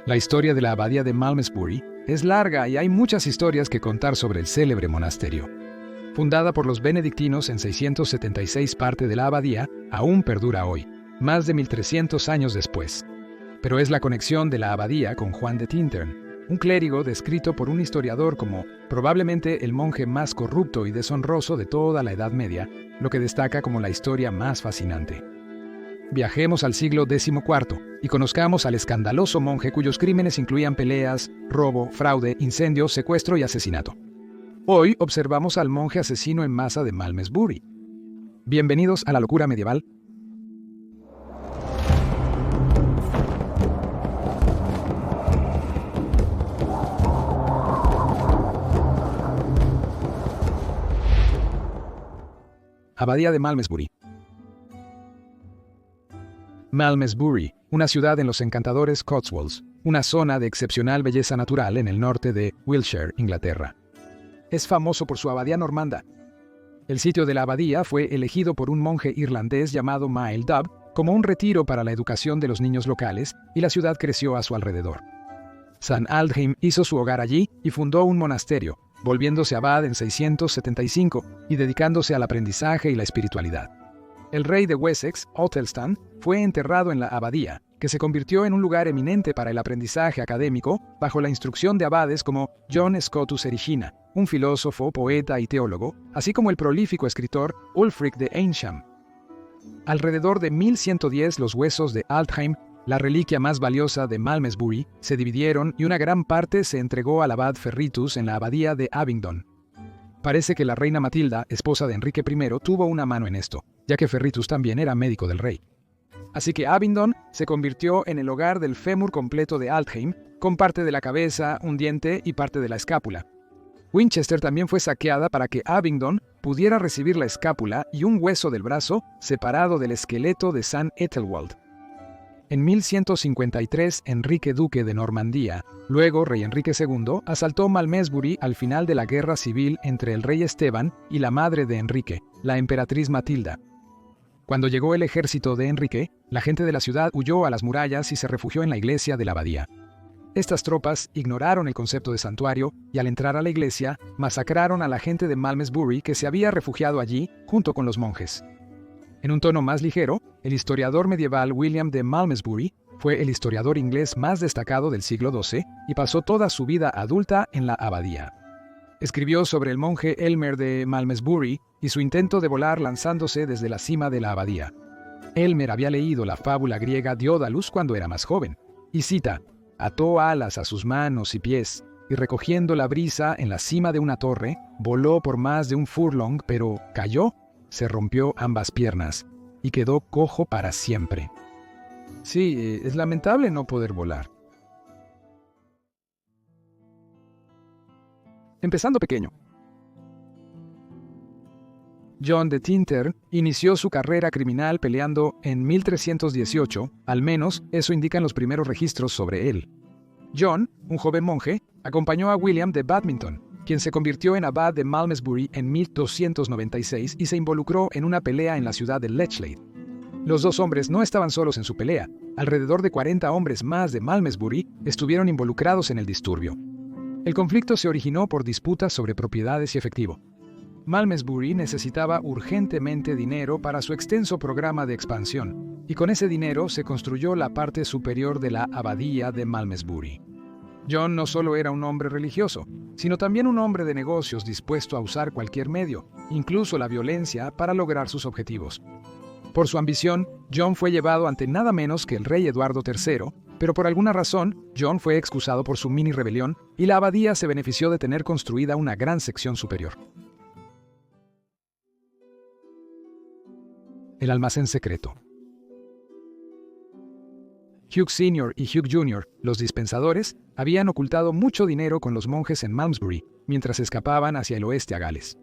La historia de la abadía de Malmesbury es larga y hay muchas historias que contar sobre el célebre monasterio. Fundada por los benedictinos en 676, parte de la abadía aún perdura hoy, más de 1300 años después. Pero es la conexión de la abadía con Juan de Tintern, un clérigo descrito por un historiador como probablemente el monje más corrupto y deshonroso de toda la Edad Media, lo que destaca como la historia más fascinante. Viajemos al siglo XIV y conozcamos al escandaloso monje cuyos crímenes incluían peleas, robo, fraude, incendio, secuestro y asesinato. Hoy observamos al monje asesino en masa de Malmesbury. Bienvenidos a la locura medieval. Abadía de Malmesbury. Malmesbury, una ciudad en los encantadores Cotswolds, una zona de excepcional belleza natural en el norte de Wiltshire, Inglaterra. Es famoso por su abadía normanda. El sitio de la abadía fue elegido por un monje irlandés llamado Mael Dubh como un retiro para la educación de los niños locales, y la ciudad creció a su alrededor. San Aldheim hizo su hogar allí y fundó un monasterio, volviéndose abad en 675 y dedicándose al aprendizaje y la espiritualidad. El rey de Wessex, Athelstan, fue enterrado en la abadía, que se convirtió en un lugar eminente para el aprendizaje académico bajo la instrucción de abades como John Scotus Erigena, un filósofo, poeta y teólogo, así como el prolífico escritor Ulfric de Eynsham. Alrededor de 1110 los huesos de Aldheim, la reliquia más valiosa de Malmesbury, se dividieron y una gran parte se entregó al abad Ferritus en la abadía de Abingdon. Parece que la reina Matilda, esposa de Enrique I, tuvo una mano en esto, ya que Ferritus también era médico del rey. Así que Abingdon se convirtió en el hogar del fémur completo de Aldheim, con parte de la cabeza, un diente y parte de la escápula. Winchester también fue saqueada para que Abingdon pudiera recibir la escápula y un hueso del brazo separado del esqueleto de San Ethelwald. En 1153, Enrique duque de Normandía, luego rey Enrique II, asaltó Malmesbury al final de la guerra civil entre el rey Esteban y la madre de Enrique, la emperatriz Matilda. Cuando llegó el ejército de Enrique, la gente de la ciudad huyó a las murallas y se refugió en la iglesia de la abadía. Estas tropas ignoraron el concepto de santuario y al entrar a la iglesia, masacraron a la gente de Malmesbury que se había refugiado allí junto con los monjes. En un tono más ligero, el historiador medieval William de Malmesbury fue el historiador inglés más destacado del siglo XII y pasó toda su vida adulta en la abadía. Escribió sobre el monje Elmer de Malmesbury y su intento de volar lanzándose desde la cima de la abadía. Elmer había leído la fábula griega Diodalus cuando era más joven, y cita: «Ató alas a sus manos y pies, y recogiendo la brisa en la cima de una torre, voló por más de un furlong, pero cayó, se rompió ambas piernas, y quedó cojo para siempre». Sí, es lamentable no poder volar. Empezando pequeño. John de Tintern inició su carrera criminal peleando en 1318, al menos eso indican los primeros registros sobre él. John, un joven monje, acompañó a William de Badminton, quien se convirtió en abad de Malmesbury en 1296 y se involucró en una pelea en la ciudad de Lechlade. Los dos hombres no estaban solos en su pelea. Alrededor de 40 hombres más de Malmesbury estuvieron involucrados en el disturbio. El conflicto se originó por disputas sobre propiedades y efectivo. Malmesbury necesitaba urgentemente dinero para su extenso programa de expansión, y con ese dinero se construyó la parte superior de la abadía de Malmesbury. John no solo era un hombre religioso, sino también un hombre de negocios dispuesto a usar cualquier medio, incluso la violencia, para lograr sus objetivos. Por su ambición, John fue llevado ante nada menos que el rey Eduardo III, pero por alguna razón, John fue excusado por su mini rebelión y la abadía se benefició de tener construida una gran sección superior. El almacén secreto. Hugh Sr. y Hugh Jr., los dispensadores, habían ocultado mucho dinero con los monjes en Malmesbury mientras escapaban hacia el oeste a Gales.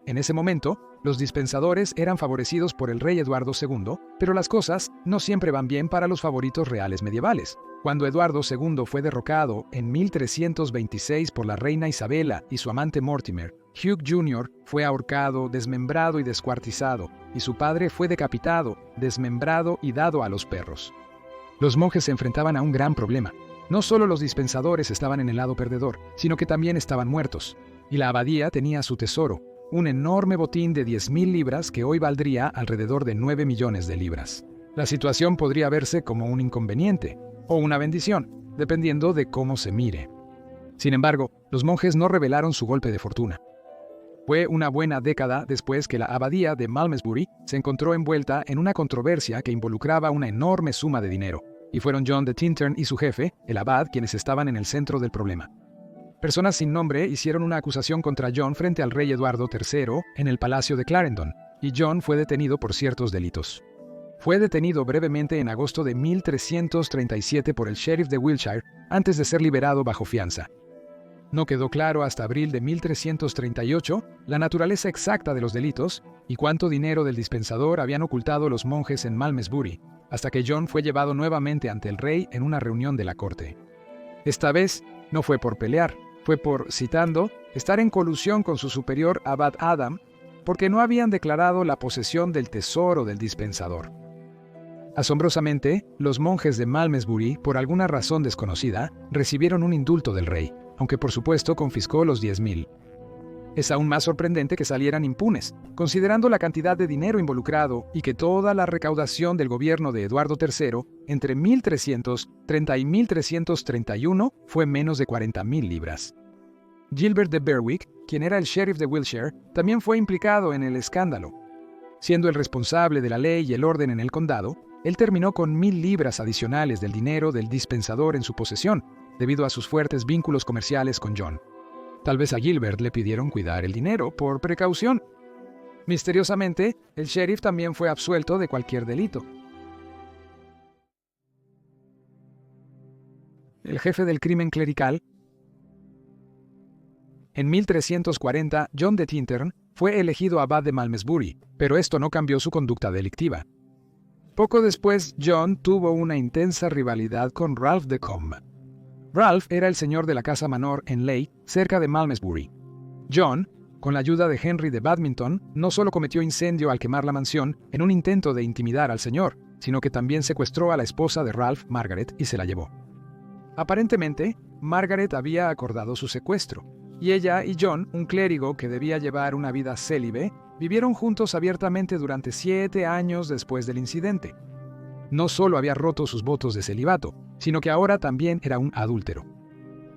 En ese momento, los dispensadores eran favorecidos por el rey Eduardo II, pero las cosas no siempre van bien para los favoritos reales medievales. Cuando Eduardo II fue derrocado en 1326 por la reina Isabela y su amante Mortimer, Hugh Jr. fue ahorcado, desmembrado y descuartizado, y su padre fue decapitado, desmembrado y dado a los perros. Los monjes se enfrentaban a un gran problema. No solo los dispensadores estaban en el lado perdedor, sino que también estaban muertos. Y la abadía tenía su tesoro, un enorme botín de 10.000 libras que hoy valdría alrededor de 9 millones de libras. La situación podría verse como un inconveniente o una bendición, dependiendo de cómo se mire. Sin embargo, los monjes no revelaron su golpe de fortuna. Fue una buena década después que la abadía de Malmesbury se encontró envuelta en una controversia que involucraba una enorme suma de dinero, y fueron John de Tintern y su jefe, el abad, quienes estaban en el centro del problema. Personas sin nombre hicieron una acusación contra John frente al rey Eduardo III en el Palacio de Clarendon, y John fue detenido por ciertos delitos. Fue detenido brevemente en agosto de 1337 por el sheriff de Wiltshire antes de ser liberado bajo fianza. No quedó claro hasta abril de 1338 la naturaleza exacta de los delitos y cuánto dinero del dispensador habían ocultado los monjes en Malmesbury, hasta que John fue llevado nuevamente ante el rey en una reunión de la corte. Esta vez no fue por pelear, fue por, citando, estar en colusión con su superior Abad Adam, porque no habían declarado la posesión del tesoro del dispensador. Asombrosamente, los monjes de Malmesbury, por alguna razón desconocida, recibieron un indulto del rey, aunque por supuesto confiscó los 10.000. Es aún más sorprendente que salieran impunes, considerando la cantidad de dinero involucrado y que toda la recaudación del gobierno de Eduardo III entre 1330 y 1331 fue menos de 40.000 libras. Gilbert de Berwick, quien era el sheriff de Wiltshire, también fue implicado en el escándalo. Siendo el responsable de la ley y el orden en el condado, él terminó con 1.000 libras adicionales del dinero del dispensador en su posesión, debido a sus fuertes vínculos comerciales con John. Tal vez a Gilbert le pidieron cuidar el dinero por precaución. Misteriosamente, el sheriff también fue absuelto de cualquier delito. El jefe del crimen clerical. En 1340, John de Tintern fue elegido abad de Malmesbury, pero esto no cambió su conducta delictiva. Poco después, John tuvo una intensa rivalidad con Ralph de Combe. Ralph era el señor de la casa Manor en Leigh, cerca de Malmesbury. John, con la ayuda de Henry de Badminton, no solo cometió incendio al quemar la mansión en un intento de intimidar al señor, sino que también secuestró a la esposa de Ralph, Margaret, y se la llevó. Aparentemente, Margaret había acordado su secuestro, y ella y John, un clérigo que debía llevar una vida célibe, vivieron juntos abiertamente durante 7 años después del incidente. No solo había roto sus votos de celibato, sino que ahora también era un adúltero.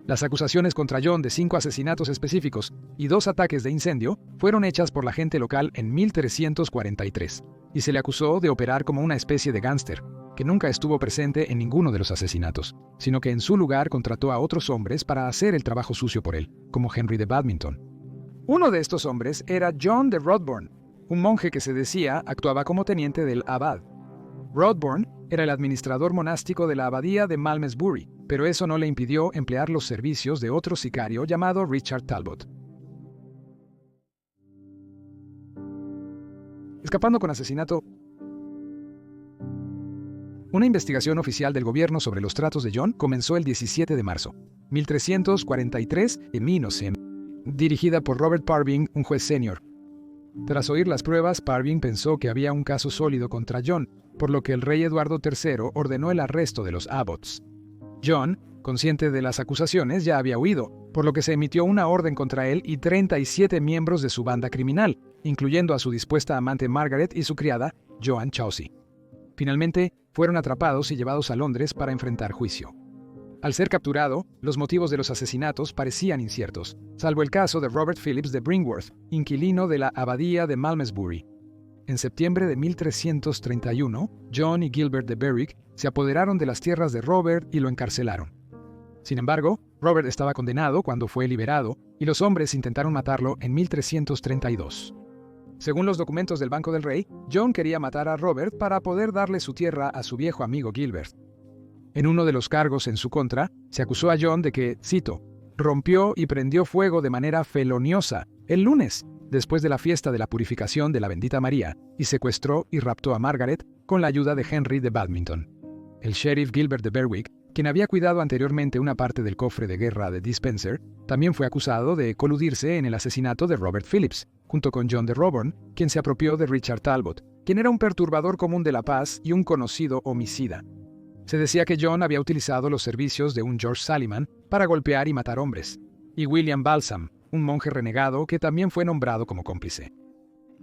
Las acusaciones contra John de 5 asesinatos específicos y 2 ataques de incendio fueron hechas por la gente local en 1343, y se le acusó de operar como una especie de gángster, que nunca estuvo presente en ninguno de los asesinatos, sino que en su lugar contrató a otros hombres para hacer el trabajo sucio por él, como Henry de Badminton. Uno de estos hombres era John de Rodbourne, un monje que se decía actuaba como teniente del abad. Rodbourne era el administrador monástico de la abadía de Malmesbury, pero eso no le impidió emplear los servicios de otro sicario llamado Richard Talbot. Escapando con asesinato. Una investigación oficial del gobierno sobre los tratos de John comenzó el 17 de marzo, 1343, en Minosem, dirigida por Robert Parving, un juez senior. Tras oír las pruebas, Parving pensó que había un caso sólido contra John, por lo que el rey Eduardo III ordenó el arresto de los abbots. John, consciente de las acusaciones, ya había huido, por lo que se emitió una orden contra él y 37 miembros de su banda criminal, incluyendo a su dispuesta amante Margaret y su criada, Joan Chaucy. Finalmente, fueron atrapados y llevados a Londres para enfrentar juicio. Al ser capturado, los motivos de los asesinatos parecían inciertos, salvo el caso de Robert Phillips de Bringworth, inquilino de la abadía de Malmesbury. En septiembre de 1331, John y Gilbert de Berwick se apoderaron de las tierras de Robert y lo encarcelaron. Sin embargo, Robert estaba condenado cuando fue liberado y los hombres intentaron matarlo en 1332. Según los documentos del Banco del Rey, John quería matar a Robert para poder darle su tierra a su viejo amigo Gilbert. En uno de los cargos en su contra, se acusó a John de que, cito, rompió y prendió fuego de manera feloniosa el lunes, después de la fiesta de la purificación de la bendita María, y secuestró y raptó a Margaret con la ayuda de Henry de Badminton. El sheriff Gilbert de Berwick, quien había cuidado anteriormente una parte del cofre de guerra de Despenser, también fue acusado de coludirse en el asesinato de Robert Phillips, junto con John de Rodbourne, quien se apropió de Richard Talbot, quien era un perturbador común de la paz y un conocido homicida. Se decía que John había utilizado los servicios de un George Salliman para golpear y matar hombres, y William Balsam, un monje renegado que también fue nombrado como cómplice.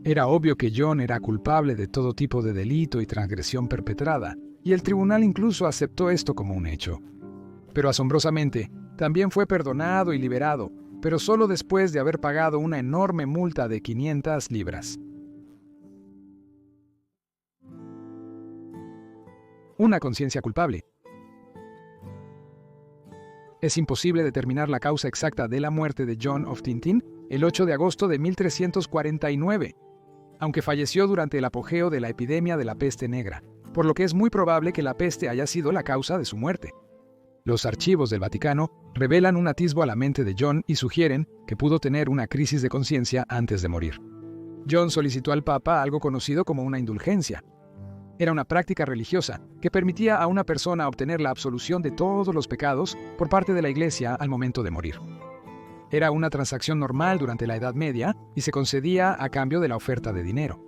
Era obvio que John era culpable de todo tipo de delito y transgresión perpetrada, y el tribunal incluso aceptó esto como un hecho. Pero asombrosamente, también fue perdonado y liberado, pero solo después de haber pagado una enorme multa de 500 libras. Una conciencia culpable. Es imposible determinar la causa exacta de la muerte de John of Tintin el 8 de agosto de 1349, aunque falleció durante el apogeo de la epidemia de la peste negra, por lo que es muy probable que la peste haya sido la causa de su muerte. Los archivos del Vaticano revelan un atisbo a la mente de John y sugieren que pudo tener una crisis de conciencia antes de morir. John solicitó al Papa algo conocido como una indulgencia. Era una práctica religiosa que permitía a una persona obtener la absolución de todos los pecados por parte de la Iglesia al momento de morir. Era una transacción normal durante la Edad Media y se concedía a cambio de la oferta de dinero.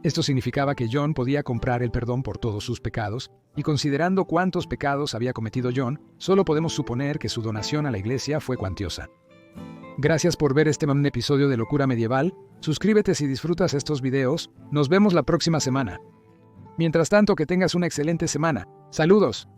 Esto significaba que John podía comprar el perdón por todos sus pecados, y considerando cuántos pecados había cometido John, solo podemos suponer que su donación a la Iglesia fue cuantiosa. Gracias por ver este episodio de Locura Medieval. Suscríbete si disfrutas estos videos. Nos vemos la próxima semana. Mientras tanto, que tengas una excelente semana. ¡Saludos!